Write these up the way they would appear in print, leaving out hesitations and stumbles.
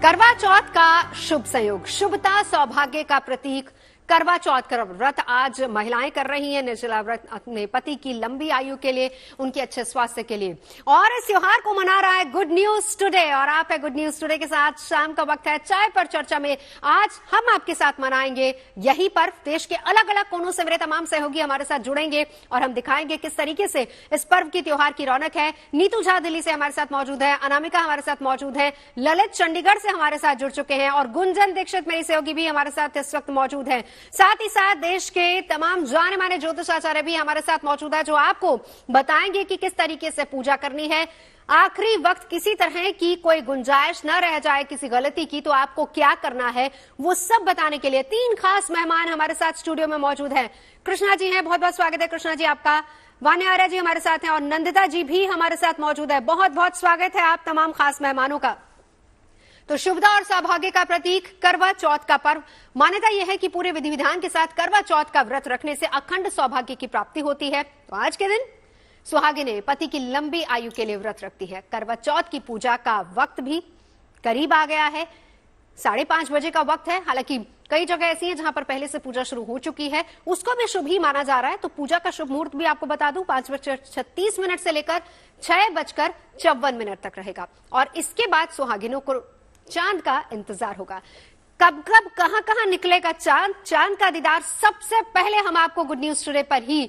करवा चौथ का शुभ संयोग, शुभता सौभाग्य का प्रतीक करवा चौथ का व्रत आज महिलाएं कर रही हैं। निर्जला व्रत अपने पति की लंबी आयु के लिए, उनके अच्छे स्वास्थ्य के लिए। और इस त्योहार को मना रहा है गुड न्यूज टुडे, और आप है गुड न्यूज टुडे के साथ। शाम का वक्त है चाय पर चर्चा में। आज हम आपके साथ मनाएंगे यही पर्व। देश के अलग अलग कोनों से मेरे तमाम सहयोगी हमारे साथ जुड़ेंगे और हम दिखाएंगे किस तरीके से इस पर्व की त्योहार की रौनक है। नीतू झा दिल्ली से हमारे साथ मौजूद है, अनामिका हमारे साथ मौजूद है, ललित चंडीगढ़ से हमारे साथ जुड़ चुके हैं और गुंजन दीक्षित मेरी सहयोगी भी हमारे साथ इस वक्त मौजूद है। साथ ही साथ देश के तमाम जाने माने ज्योतिषाचार्य भी हमारे साथ मौजूद है, जो आपको बताएंगे कि किस तरीके से पूजा करनी है। आखिरी वक्त किसी तरह की कोई गुंजाइश न रह जाए किसी गलती की, तो आपको क्या करना है वो सब बताने के लिए तीन खास मेहमान हमारे साथ स्टूडियो में मौजूद हैं। कृष्णा जी हैं, बहुत बहुत स्वागत है कृष्णा जी आपका। वान्या आर्य जी हमारे साथ हैं और नंदिता जी भी हमारे साथ मौजूद है। बहुत बहुत स्वागत है आप तमाम खास मेहमानों का। तो शुभता और सौभाग्य का प्रतीक करवा चौथ का पर्व। मान्यता यह है कि पूरे विधि विधान के साथ करवा चौथ का व्रत रखने से अखंड सौभाग्य की प्राप्ति होती है। तो आज के दिन सुहागिनें पति की लंबी आयु के लिए व्रत रखती है। करवा चौथ की पूजा का वक्त भी करीब आ गया है, 5:30 बजे का वक्त है। हालांकि कई जगह ऐसी हैं जहां पर पहले से पूजा शुरू हो चुकी है, उसको भी शुभ ही माना जा रहा है। तो पूजा का शुभ मुहूर्त भी आपको बता दूं 5:36 से लेकर 6:54 तक रहेगा। और इसके बाद सुहागिनों को चांद का इंतजार होगा। कब कब कहां कहां निकलेगा चांद का दीदार सबसे पहले हम आपको गुड न्यूज टुडे पर ही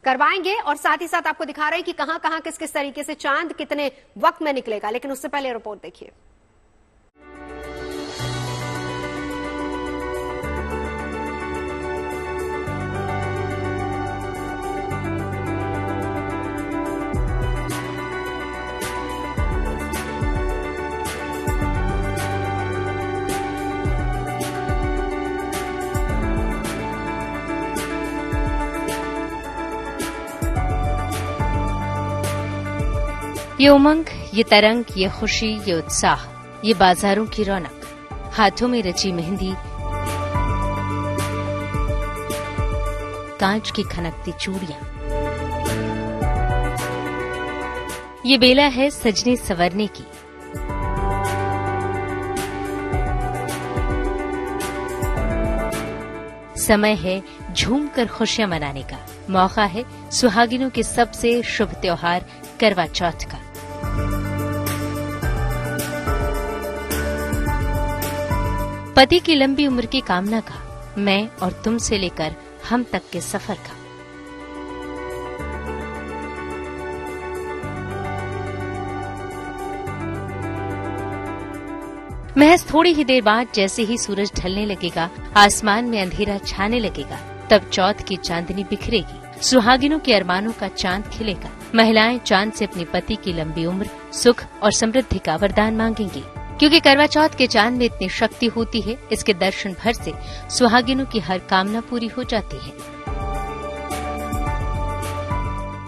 करवाएंगे और साथ ही साथ आपको दिखा रहे हैं कि कहां कहां किस किस तरीके से चांद कितने वक्त में निकलेगा। लेकिन उससे पहले रिपोर्ट देखिए। ये उमंग, ये तरंग, ये खुशी, ये उत्साह, ये बाजारों की रौनक, हाथों में रची मेहंदी, कांच की खनकती चूड़ियां, ये बेला है सजने संवरने की। समय है झूमकर खुशियां मनाने का। मौका है सुहागिनों के सबसे शुभ त्योहार करवा चौथ का। पति की लंबी उम्र की कामना का, मैं और तुम से लेकर हम तक के सफर का। महज थोड़ी ही देर बाद जैसे ही सूरज ढलने लगेगा, आसमान में अंधेरा छाने लगेगा, तब चौथ की चांदनी बिखरेगी। सुहागिनों के अरमानों का चांद खिलेगा। महिलाएं चांद से अपने पति की लंबी उम्र, सुख और समृद्धि का वरदान मांगेंगी। क्योंकि करवा चौथ के चांद में इतनी शक्ति होती है, इसके दर्शन भर से सुहागिनों की हर कामना पूरी हो जाती है।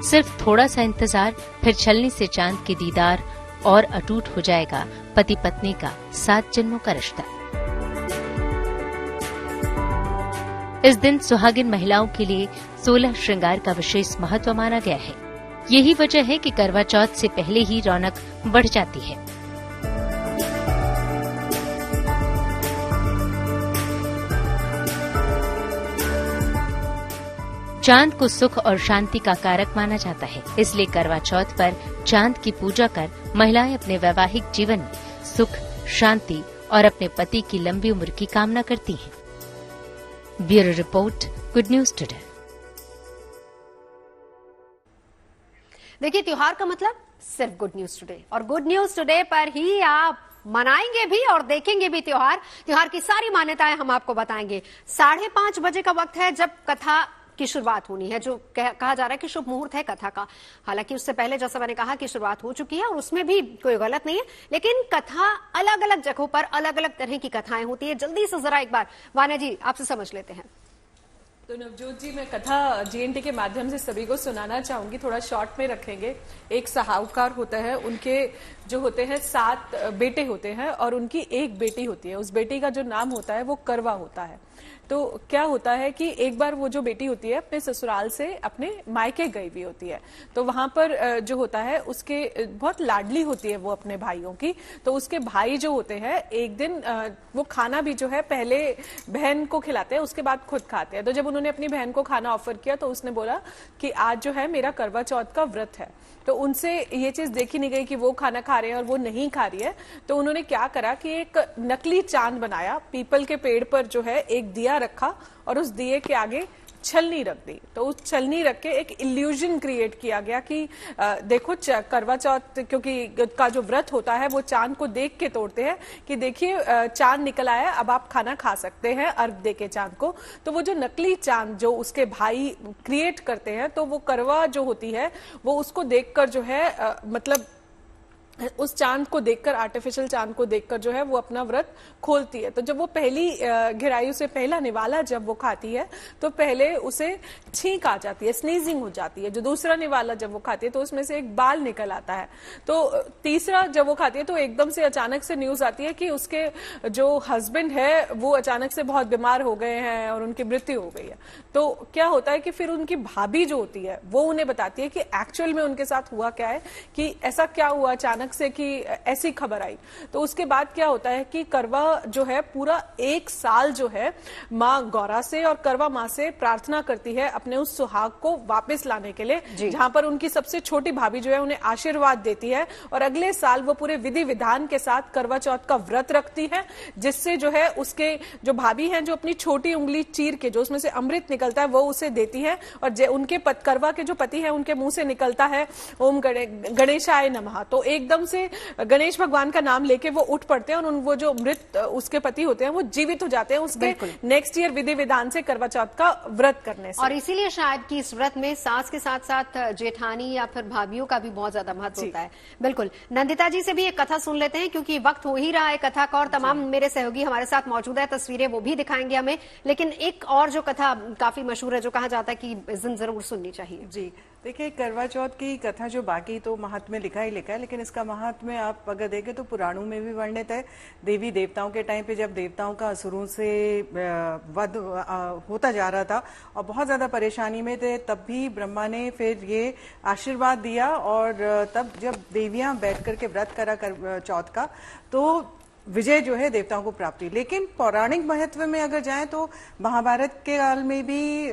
सिर्फ थोड़ा सा इंतजार, फिर छलनी से चांद के दीदार और अटूट हो जाएगा पति पत्नी का 7 जन्मों का रिश्ता। इस दिन सुहागिन महिलाओं के लिए 16 श्रृंगार का विशेष महत्व माना गया है। यही वजह है कि करवा चौथ से पहले ही रौनक बढ़ जाती है। चांद को सुख और शांति का कारक माना जाता है, इसलिए करवा चौथ पर चांद की पूजा कर महिलाएं अपने वैवाहिक जीवन में सुख, शांति और अपने पति की लंबी उम्र की कामना करती हैं। Bureau report, good news today. देखिए, त्योहार का मतलब सिर्फ गुड न्यूज टुडे, और गुड न्यूज टुडे पर ही आप मनाएंगे भी और देखेंगे भी त्योहार की सारी मान्यताएं हम आपको बताएंगे। 5:30 बजे का वक्त है जब कथा की शुरुआत होनी है, जो कहा जा रहा है कि शुभ मुहूर्त है कथा का। हालांकि उससे पहले जैसा मैंने कहा कि शुरुआत हो चुकी है और उसमें भी कोई गलत नहीं है, लेकिन कथा अलग अलग जगहों पर अलग अलग तरह की कथाएं होती है। जल्दी से जरा एक बार वान्या जी आपसे समझ लेते हैं। तो नवजोत जी, मैं कथा जीएनटी के माध्यम से सभी को सुनाना चाहूंगी। थोड़ा शॉर्ट में रखेंगे। एक साहूकार होता है, उनके जो होते हैं 7 बेटे होते हैं और उनकी एक बेटी होती है। उस बेटी का जो नाम होता है वो करवा होता है। तो क्या होता है कि एक बार वो जो बेटी होती है अपने ससुराल से अपने मायके गई हुई होती है, तो वहां पर जो होता है उसके बहुत लाडली होती है वो अपने भाइयों की। तो उसके भाई जो होते हैं एक दिन वो खाना भी जो है पहले बहन को खिलाते हैं, उसके बाद खुद खाते हैं। तो जब उन्होंने अपनी बहन को खाना ऑफर किया तो उसने बोला कि आज जो है मेरा करवा चौथ का व्रत है। तो उनसे ये चीज देखी नहीं गई कि वो खाना खा रहे हैं और वो नहीं खा रही है। तो उन्होंने क्या करा कि एक नकली चांद बनाया, पीपल के पेड़ पर जो है एक दिया रखा और उस दिए के आगे छलनी रख दी। तो उस छलनी रख के एक इल्यूजन क्रिएट किया गया कि देखो करवा चौथ क्योंकि का जो व्रत होता है वो चांद को देख के तोड़ते हैं कि देखिए चांद निकल आया, अब आप खाना खा सकते हैं अर्घ दे के चांद को। तो वो जो नकली चांद जो उसके भाई क्रिएट करते हैं, तो वो करवा जो होती है वो उसको देखकर जो है मतलब उस चांद को देखकर, आर्टिफिशियल चांद को देखकर जो है वो अपना व्रत खोलती है। तो जब वो पहली घिराई उसे पहला निवाला जब वो खाती है तो पहले उसे छींक आ जाती है, स्नीजिंग हो जाती है। जो दूसरा निवाला जब वो खाती है तो उसमें से एक बाल निकल आता है। तो तीसरा जब वो खाती है तो एकदम से अचानक से न्यूज आती है कि उसके जो हस्बैंड है वो अचानक से बहुत बीमार हो गए हैं और उनकी मृत्यु हो गई है। तो क्या होता है कि फिर उनकी भाभी जो होती है वो उन्हें बताती है कि एक्चुअल में उनके साथ हुआ क्या है, कि ऐसा क्या हुआ अचानक से कि ऐसी खबर आई। तो उसके बाद क्या होता है कि करवा जो है पूरा 1 साल जो है माँ गौरा से और करवा माँ से प्रार्थना करती है अपने उस सुहाग को वापस लाने के लिए, जहां पर उनकी सबसे छोटी भाभी जो है उन्हें आशीर्वाद देती है और अगले साल वो पूरे विधि विधान के साथ करवा चौथ का व्रत रखती है, जिससे जो है उसके जो भाभी हैं जो अपनी छोटी उंगली चीर के जो उसमें से अमृत निकलता है वो उसे देती है और उनके करवा के जो पति है उनके मुंह से निकलता है ओम गणेशाय नमः। तो एकदम से गणेश भगवान का नाम लेके वो उठ पड़ते हैं और वो जो मृत उसके पति होते हैं वो जीवित हो जाते हैं उसके नेक्स्ट ईयर विधि विधान से करवा चौथ का व्रत करने से। और इसीलिए शायद कि इस व्रत में सास के साथ साथ जेठानी या फिर भाभीियों का भी बहुत ज्यादा महत्व होता है। बिल्कुल, नंदिता जी से भी एक कथा सुन लेते हैं क्योंकि वक्त हो ही रहा है कथा का और तमाम मेरे सहयोगी हमारे साथ मौजूद है, तस्वीरें वो भी दिखाएंगे हमें। लेकिन एक और जो कथा काफी मशहूर है जो कहा जाता है कि इस दिन जरूर सुननी चाहिए। जी देखिए, करवा चौथ की कथा जो बाकी तो महात्म्य लिखा ही लिखा है, लेकिन इसका महात्म्य आप अगर देखें तो पुराणों में भी वर्णित है। देवी देवताओं के टाइम पे जब देवताओं का असुरों से वध होता जा रहा था और बहुत ज्यादा परेशानी में थे, तब भी ब्रह्मा ने फिर ये आशीर्वाद दिया और तब जब देवियां बैठ करके व्रत करा कर चौथ का तो विजय जो है देवताओं को प्राप्त हुई। लेकिन पौराणिक महत्व में अगर जाएं तो महाभारत के काल में भी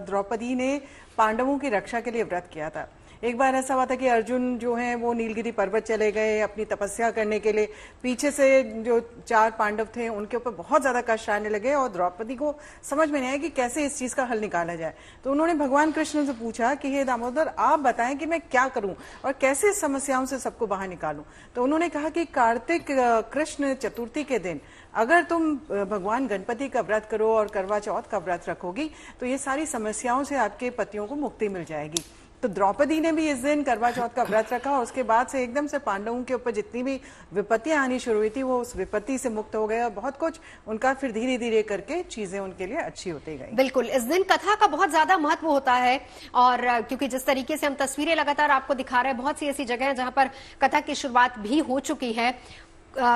द्रौपदी ने पांडवों की रक्षा के लिए व्रत किया था। एक बार ऐसा हुआ था कि अर्जुन जो है वो नीलगिरी पर्वत चले गए अपनी तपस्या करने के लिए, पीछे से जो 4 पांडव थे उनके ऊपर बहुत ज्यादा कष्ट आने लगे और द्रौपदी को समझ में नहीं आया कि कैसे इस चीज का हल निकाला जाए। तो उन्होंने भगवान कृष्ण से पूछा कि हे दामोदर, आप बताएं कि मैं क्या करूं और कैसे इस समस्याओं से सबको बाहर निकालूं। तो उन्होंने कहा कि कार्तिक कृष्ण चतुर्थी के दिन अगर तुम भगवान गणपति का व्रत करो और करवा चौथ का व्रत रखोगी तो ये सारी समस्याओं से आपके पतियों को मुक्ति मिल जाएगी। तो द्रौपदी ने भी इस दिन करवा चौथ का व्रत रखा और उसके बाद से एकदम से पांडवों के ऊपर जितनी भी विपत्तियां आनी शुरू हुई थी वो उस विपत्ति से मुक्त हो गए और बहुत कुछ उनका फिर धीरे धीरे करके चीजें उनके लिए अच्छी होती गई। बिल्कुल, इस दिन कथा का बहुत ज्यादा महत्व होता है और क्योंकि जिस तरीके से हम तस्वीरें लगातार आपको दिखा रहे हैं, बहुत सी ऐसी जगह है जहां पर कथा की शुरुआत भी हो चुकी है।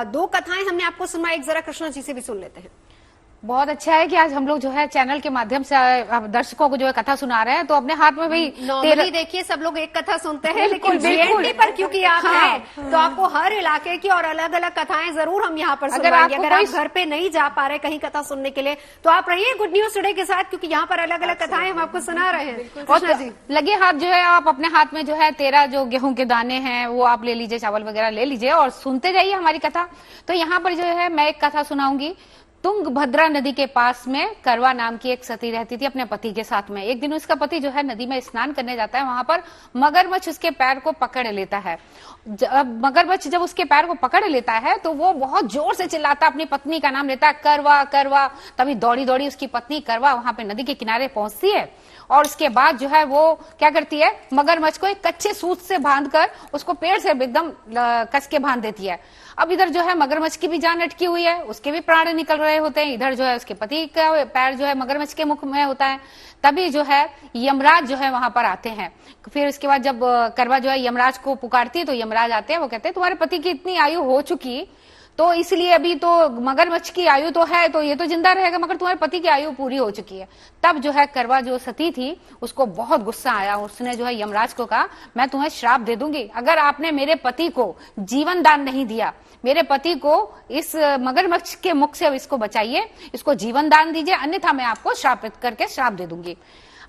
2 कथाएं हमने आपको सुनवाई, एक जरा कृष्णा जी से भी सुन लेते हैं। बहुत अच्छा है कि आज हम लोग जो है चैनल के माध्यम से दर्शकों को जो है कथा सुना रहे हैं। तो अपने हाथ में भी नॉर्मली देखिए सब लोग एक कथा सुनते हैं, लेकिन जीएनटी पर क्योंकि आप हैं तो आपको हर इलाके की और अलग अलग कथाएं जरूर हम यहाँ पर सुनाएंगे। अगर आप घर पे नहीं जा पा रहे कहीं कथा सुनने के लिए तो आप रहिए गुड न्यूज टुडे के साथ, क्योंकि यहाँ पर अलग अलग कथाएं हम आपको सुना रहे हैं। और लगे हाथ जो है आप अपने हाथ में जो है 13 जो गेहूं के दाने हैं वो आप ले लीजिए, चावल वगैरह ले लीजिए और सुनते जाइए हमारी कथा। तो यहाँ पर जो है मैं एक कथा सुनाऊंगी। तुंगभद्रा नदी के पास में करवा नाम की एक सती रहती थी अपने पति के साथ में। एक दिन उसका पति जो है नदी में स्नान करने जाता है, वहां पर मगरमच्छ उसके पैर को पकड़ लेता है। मगरमच्छ जब उसके पैर को पकड़ लेता है तो वो बहुत जोर से चिल्लाता, अपनी पत्नी का नाम लेता है, करवा करवा। तभी दौड़ी दौड़ी उसकी पत्नी करवा वहां पे नदी के किनारे पहुंचती है और उसके बाद जो है वो क्या करती है, मगरमच्छ को एक कच्चे सूत से बांधकर उसको पेड़ से एकदम कस के बांध देती है। अब इधर जो है मगरमच्छ की भी जान अटकी हुई है, उसके भी प्राण निकल रहे होते हैं, इधर जो है उसके पति का पैर जो है मगरमच्छ के मुख में होता है। तभी जो है यमराज जो है वहां पर आते हैं। फिर उसके बाद जब करवा जो है यमराज को पुकारती है तो यमराज आते हैं, वो कहते हैं तुम्हारे पति की इतनी आयु हो चुकी तो इसलिए अभी तो मगरमच्छ की आयु तो है, तो ये तो जिंदा रहेगा, मगर तुम्हारे पति की आयु पूरी हो चुकी है। तब जो है करवा जो सती थी उसको बहुत गुस्सा आया, उसने जो है यमराज को कहा मैं तुम्हें श्राप दे दूंगी, अगर आपने मेरे पति को जीवन दान नहीं दिया, मेरे पति को इस मगरमच्छ के मुख से इसको बचाइए, इसको जीवन दान दीजिए, अन्यथा मैं आपको श्रापित करके श्राप दे दूंगी।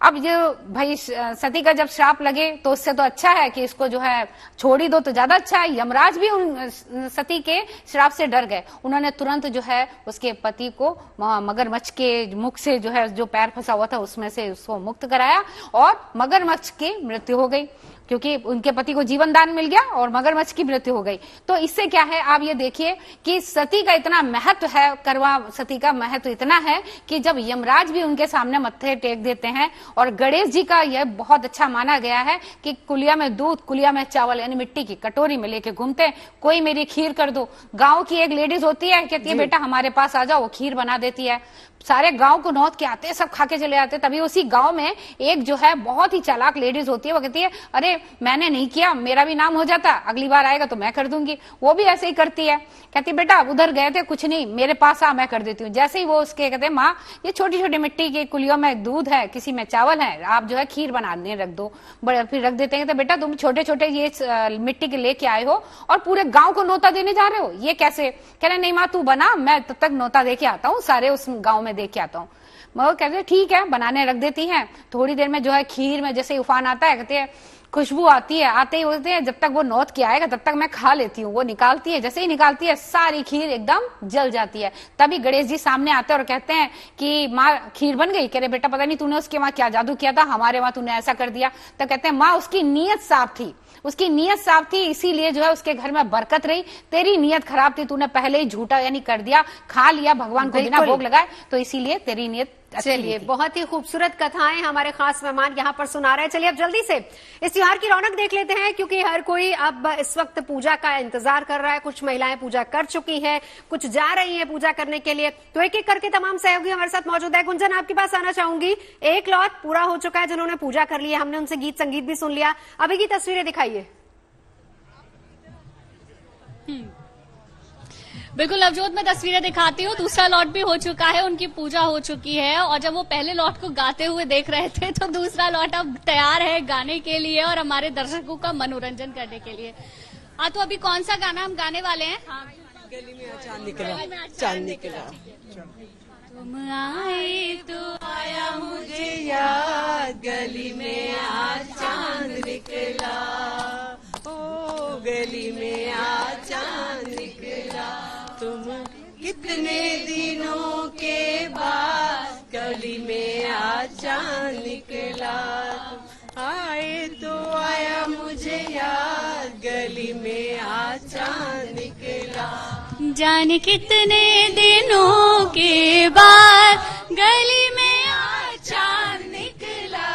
अब जो भाई सती का जब श्राप लगे तो उससे तो अच्छा है कि इसको जो है छोड़ ही दो तो ज्यादा अच्छा है। यमराज भी उन सती के श्राप से डर गए, उन्होंने तुरंत जो है उसके पति को मगरमच्छ के मुख से जो है जो पैर फंसा हुआ था उसमें से उसको मुक्त कराया और मगरमच्छ की मृत्यु हो गई, क्योंकि उनके पति को जीवन दान मिल गया और मगरमच्छ की मृत्यु हो गई। तो इससे क्या है, आप ये देखिए कि सती का इतना महत्व है, करवा सती का महत्व इतना है कि जब यमराज भी उनके सामने मत्थे टेक देते हैं। और गणेश जी का यह बहुत अच्छा माना गया है कि कुलिया में दूध, कुलिया में चावल, यानी मिट्टी की कटोरी में लेके घूमते हैं, कोई मेरी खीर कर दो। गांव की एक लेडीज होती है, कहती है बेटा हमारे पास आ जाओ, वो खीर बना देती है, सारे गांव को नौत के आते, सब खा के चले आते। तभी उसी गांव में एक जो है बहुत ही चालाक लेडीज होती है, वो कहती है अरे मैंने नहीं किया, मेरा भी नाम हो जाता, अगली बार आएगा तो मैं कर दूंगी। वो भी ऐसे ही करती है, कहती बेटा उधर गए थे कुछ नहीं, मेरे पास आ, मैं कर देती हूँ। जैसे ही वो उसके कहते हैं माँ ये छोटी छोटी मिट्टी की कुलियों में दूध है, किसी में चावल है, आप जो है खीर बनाने रख दो, फिर रख देते हैं। तो बेटा तुम छोटे छोटे ये मिट्टी के लेके आए हो और पूरे गांव को नौता देने जा रहे हो, ये कैसे? कह रहे नहीं माँ तू बना, मैं तब तक नौता दे के आता हूँ, सारे उस गाँव में दे के आता हूँ। वो कहते ठीक है, बनाने रख देती हैं। थोड़ी देर में जो है खीर में जैसे उफान आता है, कहते हैं खुशबू आती है, आते ही बोलते हैं जब तक वो नौत के आएगा तब तक मैं खा लेती हूँ। वो निकालती है, जैसे ही निकालती है सारी खीर एकदम जल जाती है। तभी गणेश जी सामने आते हैं और कहते हैं कि माँ खीर बन गई। कह रहे बेटा पता नहीं तूने उसके वहां क्या जादू किया था, हमारे वहां तूने ऐसा कर दिया। तो कहते हैं माँ उसकी नीयत साफ थी, उसकी नीयत साफ थी, इसीलिए जो है उसके घर में बरकत रही। तेरी नीयत खराब थी, तूने पहले ही झूठा यानी कर दिया, खा लिया भगवान को बिना भोग लगाए, तो इसीलिए तेरी नीयत। चलिए बहुत ही खूबसूरत कथाएं हमारे खास मेहमान यहाँ पर सुना रहे हैं। चलिए अब जल्दी से इस त्योहार की रौनक देख लेते हैं, क्योंकि हर कोई अब इस वक्त पूजा का इंतजार कर रहा है। कुछ महिलाएं पूजा कर चुकी हैं, कुछ जा रही हैं पूजा करने के लिए, तो एक एक करके तमाम सहयोगी हमारे साथ मौजूद है। गुंजन आपके पास आना चाहूंगी, एक लॉट पूरा हो चुका है जिन्होंने पूजा कर ली है, हमने उनसे गीत संगीत भी सुन लिया, अभी की तस्वीरें दिखाइए। बिल्कुल नवजोत, मैं तस्वीरें दिखाती हूँ। दूसरा लॉट भी हो चुका है, उनकी पूजा हो चुकी है, और जब वो पहले लॉट को गाते हुए देख रहे थे तो दूसरा लॉट अब तैयार है गाने के लिए और हमारे दर्शकों का मनोरंजन करने के लिए। हाँ, तो अभी कौन सा गाना हम गाने वाले हैं? गली में चांद निकला, चांद निकला, तुम आए तो आया मुझे याद, गली में आज चांद निकला, ओ गली में आज चांद निकला, तुम कितने दिनों के बाद गली में आज चांद निकला, आए तो आया मुझे याद, गली में आज चांद निकला, जाने कितने दिनों के बाद गली में आज चांद निकला,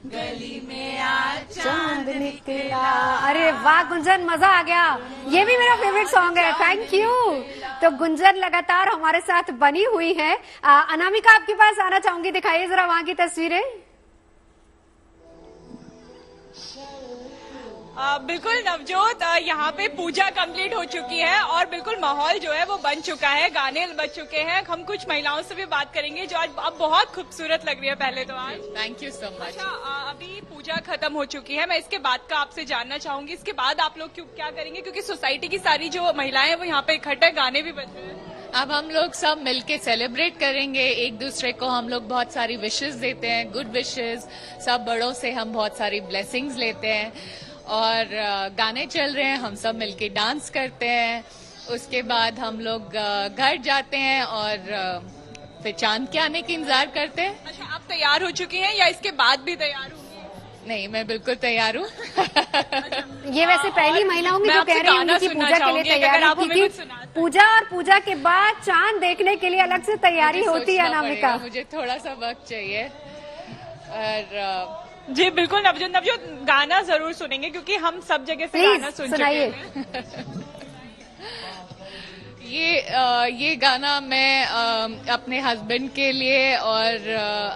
गली में आज चांद निकला। अरे वाह गुंजन, मजा आ गया, ये भी मेरा फेवरेट सॉन्ग है, थैंक यू। तो गुंजन लगातार हमारे साथ बनी हुई है। अनामिका आपके पास आना चाहूंगी, दिखाइए जरा वहां की तस्वीरें। बिल्कुल नवजोत, यहाँ पे पूजा कंप्लीट हो चुकी है और बिल्कुल माहौल जो है वो बन चुका है, गाने बज चुके हैं। हम कुछ महिलाओं से भी बात करेंगे जो आज अब बहुत खूबसूरत लग रही है। पहले तो आज थैंक यू सो मच। अच्छा, अभी पूजा खत्म हो चुकी है, मैं इसके बाद का आपसे जानना चाहूंगी, इसके बाद आप लोग क्या करेंगे, क्योंकि सोसाइटी की सारी जो महिलाएं हैं वो यहाँ पे इकट्ठे, गाने भी बज रहे हैं। अब हम लोग सब मिलके सेलिब्रेट करेंगे, एक दूसरे को हम लोग बहुत सारी विशेस देते हैं, गुड विशेस, सब बड़ों से हम बहुत सारी ब्लेसिंग्स लेते हैं और गाने चल रहे हैं, हम सब मिलके डांस करते हैं। उसके बाद हम लोग घर जाते हैं और फिर चांद के आने की इंतजार करते हैं। अच्छा, आप तैयार हो चुकी हैं या इसके बाद भी तैयार होंगी? नहीं, मैं बिल्कुल तैयार हूँ। ये वैसे पहली महिला होंगी जो कह रही होंगी कि पूजा के लिए तैयारी, क्योंकि पूजा और पूजा के बाद चांद देखने के लिए अलग से तैयारी होती है। अनामिका, मुझे थोड़ा सा वक्त चाहिए। और जी बिल्कुल नवजोत गाना जरूर सुनेंगे, क्योंकि हम सब जगह से गाना सुन चुके हैं। ये गाना मैं अपने हस्बैंड के लिए और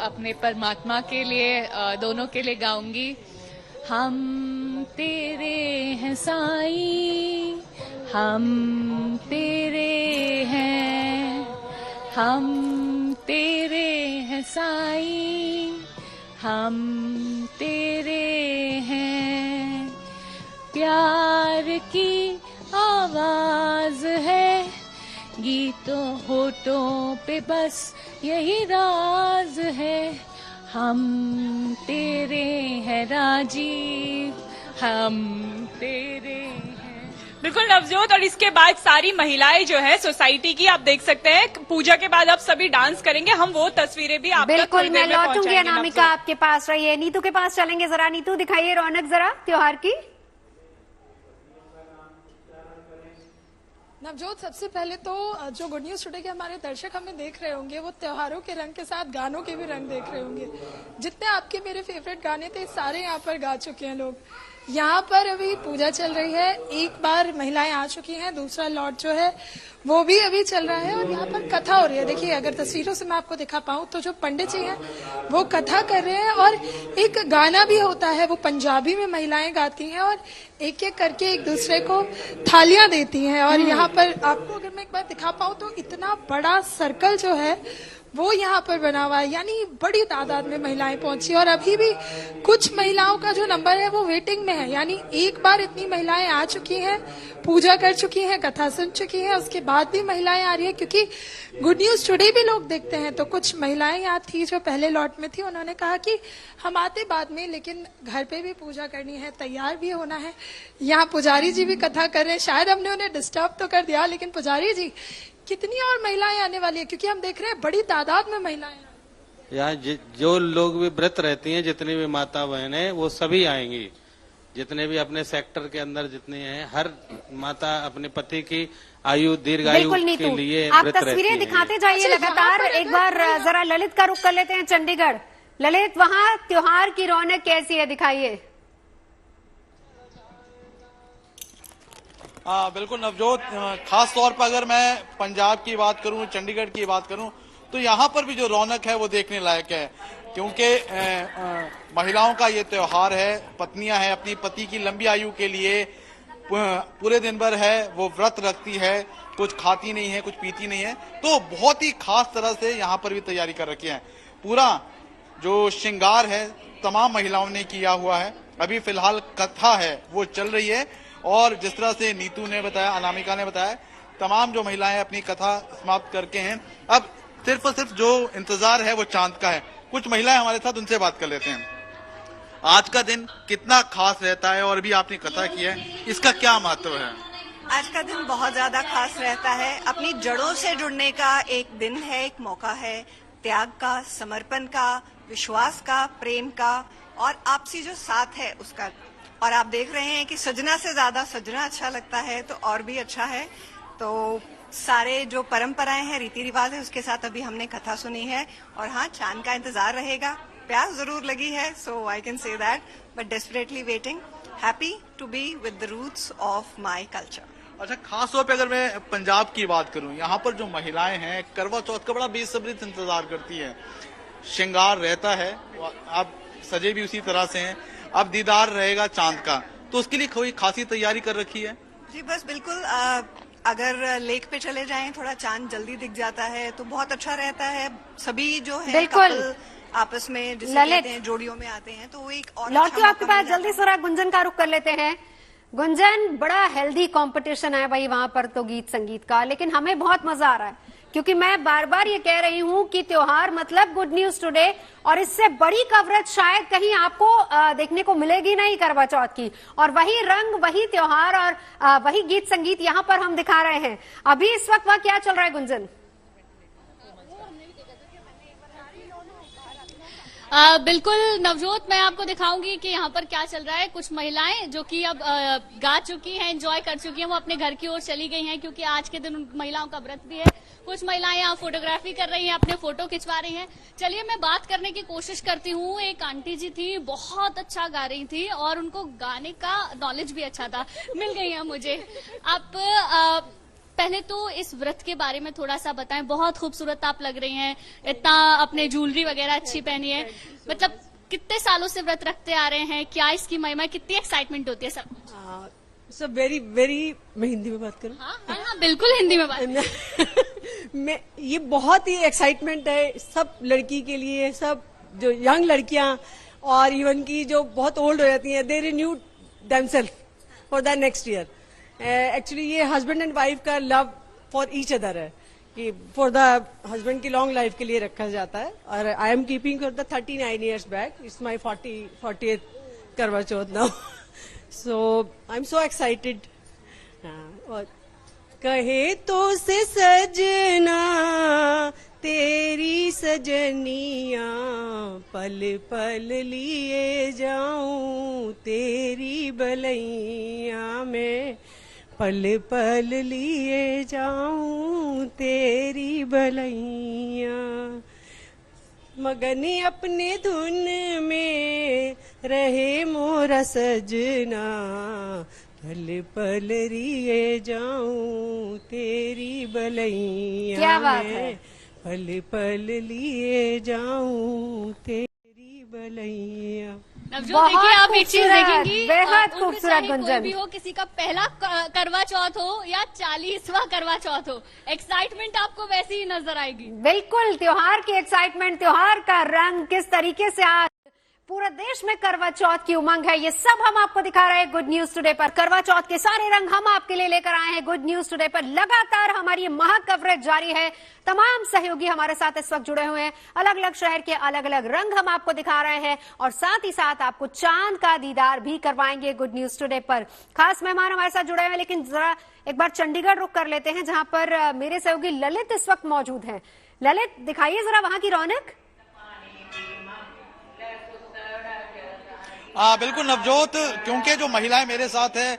अपने परमात्मा के लिए, दोनों के लिए गाऊंगी। हम तेरे हैं साईं, हम तेरे हैं, हम तेरे हैं साईं, हम तेरे हैं। प्यार की आवाज है, गीतों होठों पे बस यही राज है। हम तेरे हैं राजीव, हम तेरे हैं। बिल्कुल नवजोत, और इसके बाद सारी महिलाएं जो है सोसाइटी की आप देख सकते हैं, पूजा के बाद आप सभी डांस करेंगे। हम वो तस्वीरें भी आप बिल्कुल मैं लौटूंगी अनामिका आपके पास। रहिए नीतू के पास चलेंगे। जरा नीतू दिखाइए रौनक जरा त्योहार की। नवजोत, सबसे पहले तो जो गुड न्यूज टुडे के हमारे दर्शक हमें देख रहे होंगे वो त्योहारों के रंग के साथ गानों के भी रंग देख रहे होंगे। जितने आपके मेरे फेवरेट गाने थे सारे यहाँ पर गा चुके हैं लोग। यहाँ पर अभी पूजा चल रही है, एक बार महिलाएं आ चुकी हैं, दूसरा लॉट जो है वो भी अभी चल रहा है और यहाँ पर कथा हो रही है। देखिए अगर तस्वीरों से मैं आपको दिखा पाऊँ तो जो पंडित जी हैं वो कथा कर रहे हैं और एक गाना भी होता है, वो पंजाबी में महिलाएं गाती हैं और एक एक करके एक दूसरे को थालियां देती हैं। और यहाँ पर आपको अगर मैं एक बार दिखा पाऊँ तो इतना बड़ा सर्कल जो है वो यहाँ पर बना हुआ है, यानी बड़ी तादाद में महिलाएं पहुंची और अभी भी कुछ महिलाओं का जो नंबर है वो वेटिंग में है। यानी एक बार इतनी महिलाएं आ चुकी हैं, पूजा कर चुकी हैं, कथा सुन चुकी हैं, उसके बाद भी महिलाएं आ रही है क्योंकि गुड न्यूज टुडे भी लोग देखते हैं। तो कुछ महिलाएं यहाँ थी जो पहले लॉट में थी, उन्होंने कहा कि हम आते बाद में, लेकिन घर पे भी पूजा करनी है, तैयार भी होना है। यहाँ पुजारी जी भी कथा कर रहे हैं, शायद हमने उन्हें डिस्टर्ब तो कर दिया, लेकिन पुजारी जी कितनी और महिलाएं आने वाली है क्योंकि हम देख रहे हैं बड़ी तादाद में महिलाएं। यहाँ जो लोग भी व्रत रहती हैं, जितनी भी माता बहनें, वो सभी आएंगी। जितने भी अपने सेक्टर के अंदर जितने हैं, हर माता अपने पति की आयु दीर्घायु के लिए आप व्रत रहती तस्वीरें हैं। दिखाते जाइए लगातार। एक बार जरा ललित का रुख कर लेते हैं चंडीगढ़। ललित, वहाँ त्योहार की रौनक कैसी है, दिखाइए। बिल्कुल नवजोत, खास तौर पर अगर मैं पंजाब की बात करूं, चंडीगढ़ की बात करूं, तो यहाँ पर भी जो रौनक है वो देखने लायक है क्योंकि महिलाओं का ये त्योहार है। पत्नियां हैं, अपनी पति की लंबी आयु के लिए पूरे दिन भर है वो व्रत रखती है, कुछ खाती नहीं है, कुछ पीती नहीं है। तो बहुत ही खास तरह से यहाँ पर भी तैयारी कर रखी है। पूरा जो श्रृंगार है तमाम महिलाओं ने किया हुआ है। अभी फिलहाल कथा है वो चल रही है और जिस तरह से नीतू ने बताया, अनामिका ने बताया, तमाम जो महिलाएं अपनी कथा समाप्त करके हैं। अब सिर्फ और सिर्फ जो इंतजार है वो चांद का है। कुछ महिलाएं हमारे साथ, उनसे बात कर लेते हैं। आज का दिन कितना खास रहता है और अभी आपने कथा की है, इसका क्या महत्व है? आज का दिन बहुत ज्यादा खास रहता है। अपनी जड़ों से जुड़ने का एक दिन है, एक मौका है, त्याग का, समर्पण का, विश्वास का, प्रेम का और आपसी जो साथ है उसका। और आप देख रहे हैं कि सजना से ज्यादा सजना अच्छा लगता है तो और भी अच्छा है। तो सारे जो परंपराएं हैं, रीति रिवाज है, उसके साथ अभी हमने कथा सुनी है और हाँ, चांद का इंतजार रहेगा। प्यास जरूर लगी है, so I can say that, but desperately waiting, happy to be with the roots of my culture. अच्छा, खास तौर पे अगर मैं पंजाब की बात करूं, यहाँ पर जो महिलाएं हैं करवा चौथ का बड़ा बेसब्री से इंतजार करती है। श्रृंगार रहता है, आप सजे भी उसी तरह से हैं। अब दीदार रहेगा चांद का, तो उसके लिए कोई खासी तैयारी कर रखी है? जी बस बिल्कुल, अगर लेक पे चले जाएं, थोड़ा चांद जल्दी दिख जाता है तो बहुत अच्छा रहता है। सभी जो है कपल आपस में जिसे कहते हैं जोड़ियों में आते हैं, तो वो एक और लौटती आपके पास जल्दी से गुंजन का रुख कर लेते हैं। गुंजन, बड़ा हेल्दी कंपटीशन है भाई वहां पर तो गीत संगीत का, लेकिन हमें बहुत मजा आ रहा है क्योंकि मैं बार बार ये कह रही हूं कि त्योहार मतलब गुड न्यूज टुडे, और इससे बड़ी कवरेज शायद कहीं आपको देखने को मिलेगी नहीं करवा चौथ की। और वही रंग, वही त्योहार और वही गीत संगीत यहां पर हम दिखा रहे हैं। अभी इस वक्त वह क्या चल रहा है गुंजन? बिल्कुल नवजोत, मैं आपको दिखाऊंगी कि यहाँ पर क्या चल रहा है। कुछ महिलाएं जो कि अब गा चुकी हैं, एंजॉय कर चुकी हैं, वो अपने घर की ओर चली गई हैं क्योंकि आज के दिन उन महिलाओं का व्रत भी है। कुछ महिलाएं यहाँ फोटोग्राफी कर रही हैं, अपने फोटो खिंचवा रही हैं। चलिए मैं बात करने की कोशिश करती हूँ। एक आंटी जी थी, बहुत अच्छा गा रही थी और उनको गाने का नॉलेज भी अच्छा था, मिल गई है मुझे। आप पहले तो इस व्रत के बारे में थोड़ा सा बताएं। बहुत खूबसूरत आप लग रही हैं, इतना अपने ज्वेलरी वगैरह अच्छी पहनी है। मतलब कितने सालों से व्रत रखते आ रहे हैं, क्या इसकी महिमा, कितनी एक्साइटमेंट होती है सब? सब वेरी वेरी, मैं हिंदी में बात करूं? हाँ, बिल्कुल हिंदी में बात मैं ये बहुत ही एक्साइटमेंट है सब लड़की के लिए, सब जो यंग लड़कियां और इवन की जो बहुत ओल्ड हो जाती हैं, they renew themselves for the next year. Actually ये हस्बैंड एंड वाइफ का लव फॉर ईच अदर है कि फॉर द हस्बैंड की लॉन्ग लाइफ के लिए रखा जाता है। और I am keeping for the 39 years back, it's my 40th Karva Chauth now. So I am so excited. और कहे तो से सजना तेरी सजनिया, पल पल लिए जाऊं तेरी बलैया में, पल पल लिए जाऊं तेरी बलैया। मगन अपने धुन में रहे मोरा सजना, पल पल लिए जाऊं तेरी बलैया। क्या बात है। पल पल लिए जाऊं तेरी बलैया। नवजोत, देखिए आप एक चीज देखेंगी, बेहद उनमें खूबसूरत चाहे कोई गुंजन भी हो, किसी का पहला करवा चौथ हो या 40वां करवा चौथ हो, एक्साइटमेंट आपको वैसी ही नजर आएगी। बिल्कुल, त्योहार की एक्साइटमेंट, त्योहार का रंग, किस तरीके से आज पूरे देश में करवा चौथ की उमंग है, ये सब हम आपको दिखा रहे हैं गुड न्यूज टुडे पर। करवा चौथ के सारे रंग हम आपके लिए लेकर आए हैं गुड न्यूज टुडे पर। लगातार हमारी ये महा कवरेज जारी है, तमाम सहयोगी हमारे साथ इस वक्त जुड़े हुए हैं, अलग अलग शहर के अलग अलग रंग हम आपको दिखा रहे हैं और साथ ही साथ आपको चांद का दीदार भी करवाएंगे गुड न्यूज टुडे पर। खास मेहमान हमारे साथ जुड़े हुए हैं, लेकिन जरा एक बार चंडीगढ़ रुक कर लेते हैं, जहां पर मेरे सहयोगी ललित इस वक्त मौजूद हैं। ललित, दिखाइए जरा वहां की रौनक। बिल्कुल नवजोत, क्योंकि जो महिलाएं मेरे साथ है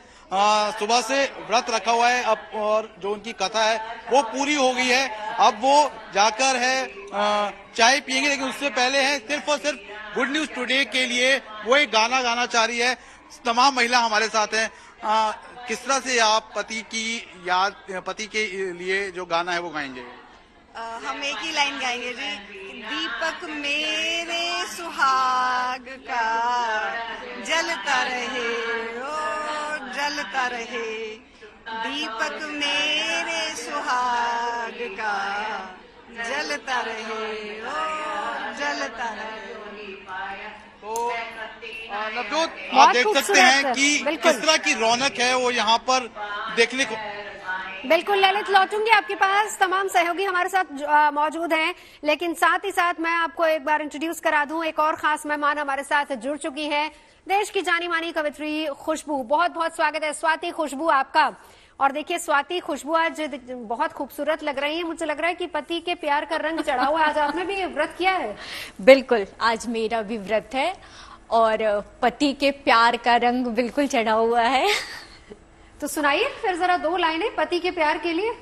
सुबह से व्रत रखा हुआ है अब, और जो उनकी कथा है वो पूरी हो गई है। अब वो जाकर है चाय पियेंगे, लेकिन उससे पहले है सिर्फ और सिर्फ गुड न्यूज टुडे के लिए वो एक गाना गाना चाह रही है। तमाम महिला हमारे साथ हैं। किस तरह से आप पति की याद, पति के लिए जो गाना है वो गाएंगे? हम एक ही लाइन गाएंगे जी। दीपक मेरे सुहाग का जलता रहे, ओ जलता रहे, दीपक मेरे सुहाग का जलता रहे, ओ जलता रहे। तो नवजोत, आप देख सकते हैं कि किस तरह की रौनक है वो यहाँ पर देखने को। बिल्कुल ललित, लौटूंगी आपके पास, तमाम सहयोगी हमारे साथ मौजूद हैं, लेकिन साथ ही साथ मैं आपको एक बार इंट्रोड्यूस करा दूं, एक और खास मेहमान हमारे साथ जुड़ चुकी है, देश की जानी मानी कवित्री खुशबू। बहुत बहुत स्वागत है स्वाति खुशबू आपका। और देखिए स्वाति खुशबू आज बहुत खूबसूरत लग रही है, मुझे लग रहा है कि पति के प्यार का रंग चढ़ा हुआ है। आज आपने भी व्रत किया है? बिल्कुल, आज मेरा भी व्रत है और पति के प्यार का रंग बिल्कुल चढ़ा हुआ है। तो सुनाइए फिर जरा 2 लाइनें पति के प्यार के लिए।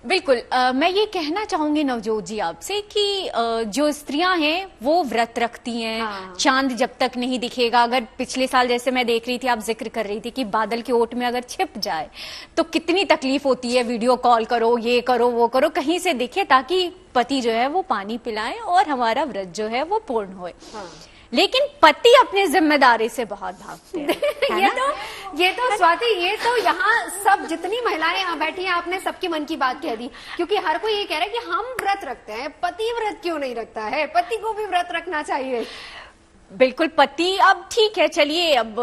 बिल्कुल, मैं ये कहना चाहूंगी नवजोत जी आपसे कि जो स्त्रियां हैं वो व्रत रखती हैं। हाँ। चांद जब तक नहीं दिखेगा, अगर पिछले साल जैसे मैं देख रही थी, आप जिक्र कर रही थी कि बादल के ओट में अगर छिप जाए तो कितनी तकलीफ होती है। वीडियो कॉल करो, ये करो, वो करो, कहीं से दिखे ताकि पति जो है वो पानी पिलाए और हमारा व्रत जो है वो पूर्ण होए। हाँ। लेकिन पति अपनी जिम्मेदारी से बहुत भागते हैं। ये तो स्वाति, ये तो यहाँ सब जितनी महिलाएं यहाँ बैठी हैं, आपने सबकी मन की बात कह दी, क्योंकि हर कोई ये कह रहा है कि हम व्रत रखते हैं, पति व्रत क्यों नहीं रखता है? पति को भी व्रत रखना चाहिए। बिल्कुल, पति अब ठीक है, चलिए अब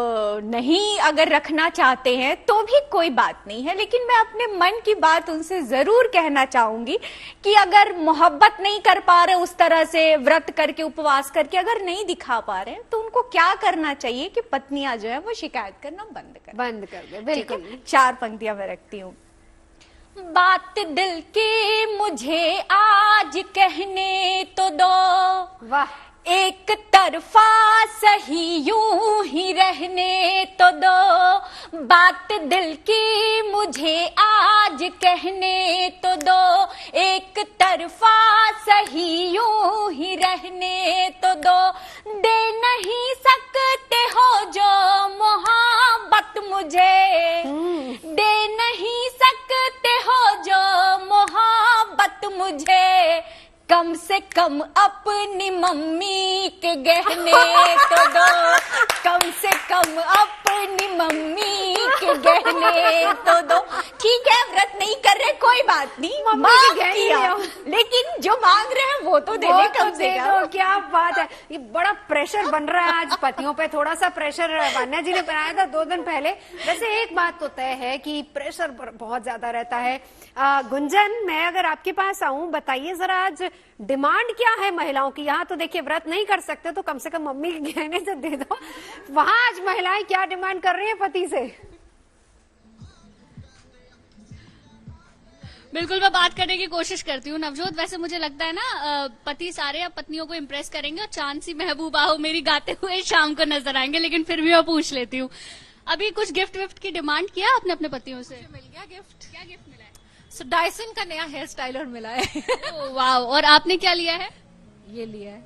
नहीं अगर रखना चाहते हैं तो भी कोई बात नहीं है, लेकिन मैं अपने मन की बात उनसे जरूर कहना चाहूंगी कि अगर मोहब्बत नहीं कर पा रहे उस तरह से व्रत करके, उपवास करके अगर नहीं दिखा पा रहे हैं, तो उनको क्या करना चाहिए कि पत्नियां जो है वो शिकायत करना बंद कर दे। बिल्कुल। 4 पंक्तियां मैं रखती हूँ। बात दिल की मुझे आज कहने तो दो, वाह, एक तरफा सही यूं ही रहने तो दो, बात दिल की मुझे आज कहने तो दो, एक तरफा सही यूं ही रहने तो दो, दे नहीं सकते हो जो मोहब्बत मुझे, दे नहीं सकते हो जो मोहब्बत मुझे, कम से कम अपनी मम्मी के गहने तो दो, कम से कम अपनी मम्मी के गहने तो दो। ठीक है, व्रत नहीं कर रहे कोई बात नहीं, मांग किया, लेकिन जो मांग रहे हैं वो तो दे दे कम से कम। क्या बात है, ये बड़ा प्रेशर बन रहा है आज पतियों पे। थोड़ा सा प्रेशर वान्या जी ने बनाया था 2 दिन पहले। वैसे एक बात तो तय है कि प्रेशर बहुत ज्यादा रहता है। गुंजन, मैं अगर आपके पास आऊं, बताइए जरा आज डिमांड क्या है महिलाओं की। यहाँ तो देखिए व्रत नहीं कर सकते तो कम से कम मम्मी के गहने तो दे दो। वहां आज महिलाएं क्या डिमांड कर रही हैं पति से? बिल्कुल, मैं बात करने की कोशिश करती हूँ नवजोत। वैसे मुझे लगता है ना पति सारे अब पत्नियों को इम्प्रेस करेंगे और चांद सी महबूबा हो मेरी गाते हुए शाम को नजर आएंगे, लेकिन फिर भी मैं पूछ लेती हूँ, अभी कुछ गिफ्ट विफ्ट की डिमांड किया आपने अपने पतियों से? मिल गया गिफ्ट। क्या गिफ्ट मिला है? सो डायसन का नया हेयर स्टाइलर मिला है। वाह, और आपने क्या लिया है? ये लिया है।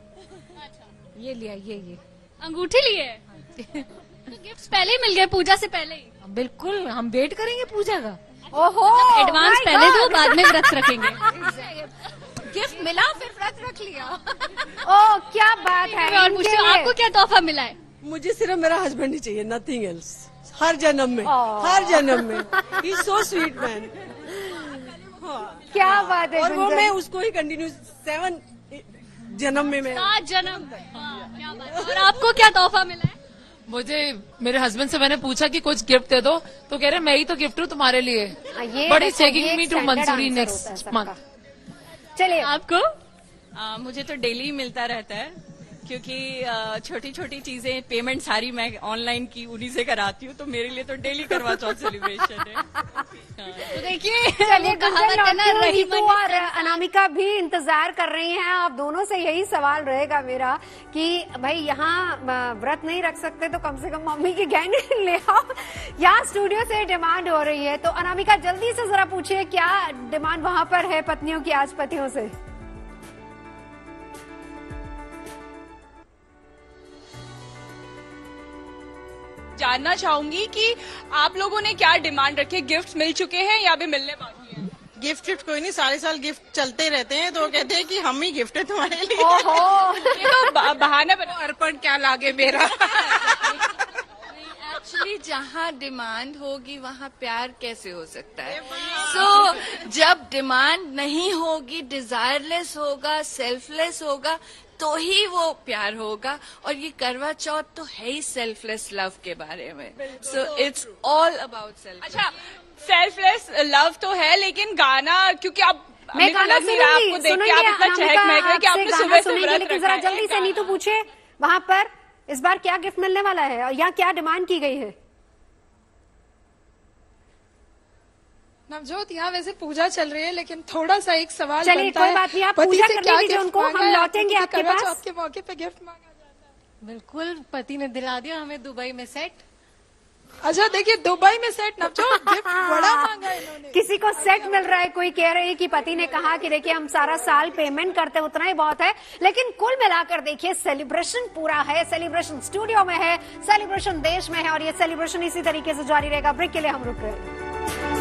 अच्छा, ये लिया, ये अंगूठी ली है। तो गिफ्ट पहले ही मिल गए, पूजा से पहले ही? बिल्कुल, हम वेट करेंगे पूजा का। ओहो, एडवांस पहले दो, बाद में व्रत रखेंगे। गिफ्ट मिला फिर व्रत रख लिया। ओ क्या बात है। और पूछती हूँ, आपको क्या तोहफा मिला है? मुझे सिर्फ मेरा हस्बैंड ही चाहिए, नथिंग एल्स। हर जन्म में, हर जन्म में। He is so sweet man. क्या बात है। और वो मैं उसको ही कंटिन्यू 7 जन्म में मैं 7 जन्म। क्या बात है। और आपको क्या तोहफा मिला है? मुझे मेरे हस्बैंड से मैंने पूछा कि कुछ गिफ्ट दे दो, तो कह रहे मैं ही तो गिफ्ट हूँ तुम्हारे लिए। बड़ी taking me to Mussoorie next month. चलिए, आपको? मुझे तो डेली मिलता रहता है, क्योंकि छोटी छोटी चीजें पेमेंट सारी मैं ऑनलाइन की उन्हीं से कराती हूँ, तो मेरे लिए तो डेली करवा चौथ सेलिब्रेशन है। तो देखिए, चलिए रीतू और अनामिका भी इंतजार कर रही हैं। आप दोनों से यही सवाल रहेगा मेरा कि भाई यहाँ व्रत नहीं रख सकते तो कम से कम मम्मी के गहने ले आओ। यहाँ स्टूडियो से डिमांड हो रही है, तो अनामिका जल्दी से जरा पूछिए क्या डिमांड वहां पर है पत्नियों की आज पतियों से। जानना चाहूंगी कि आप लोगों ने क्या डिमांड रखी, गिफ्ट मिल चुके हैं या अभी मिलने बाकी है? गिफ्ट कोई नहीं, सारे साल गिफ्ट चलते रहते हैं, तो कहते हैं कि हम ही गिफ्ट है तुम्हारे लिए। ओहो, ये तो बहाना बना। अर्पण क्या लागे मेरा। एक्चुअली जहाँ डिमांड होगी वहाँ प्यार कैसे हो सकता है? सो जब डिमांड नहीं होगी, डिजायरलेस होगा, सेल्फलेस होगा, तो ही वो प्यार होगा। और ये करवा चौथ तो है ही सेल्फलेस लव के बारे में। So it's all about self. अच्छा, सेल्फलेस लव तो है, लेकिन गाना, क्योंकि आप मैं गाना लग नहीं रहा आपको देख के, आप इतना चहक महक रहे कि आपने सुबह से व्रत लेकिन जरा जल्दी से नीतू पूछे वहां पर इस बार क्या गिफ्ट मिलने वाला है और यहाँ क्या डिमांड की गई है? नवजोत, यहाँ वैसे पूजा चल रही है, लेकिन थोड़ा सा एक सवाल चलिए, बनता कोई है, बात नहीं, आप पति पूजा से करने क्या दीजिए गिफ्ट उनको, मांगा हम है? लौटेंगे क्योंकि आपके करवा पास। चौथ के मौके पे गिफ्ट मांगा जाता है। बिल्कुल, पति ने दिला दिया हमें दुबई में सेट। अच्छा, देखिए दुबई में सेट नवजोत, गिफ्ट बड़ा मांगा है इन्होंने। किसी को सेट मिल रहा है, कोई कह रही है कि पति ने कहा कि देखिए हम सारा साल पेमेंट करते उतना ही बहुत है। लेकिन कुल मिलाकर देखिए सेलिब्रेशन पूरा है, सेलिब्रेशन स्टूडियो में है, सेलिब्रेशन देश में है और ये सेलिब्रेशन इसी तरीके से जारी रहेगा। ब्रेक के लिए हम रुक रहे हैं।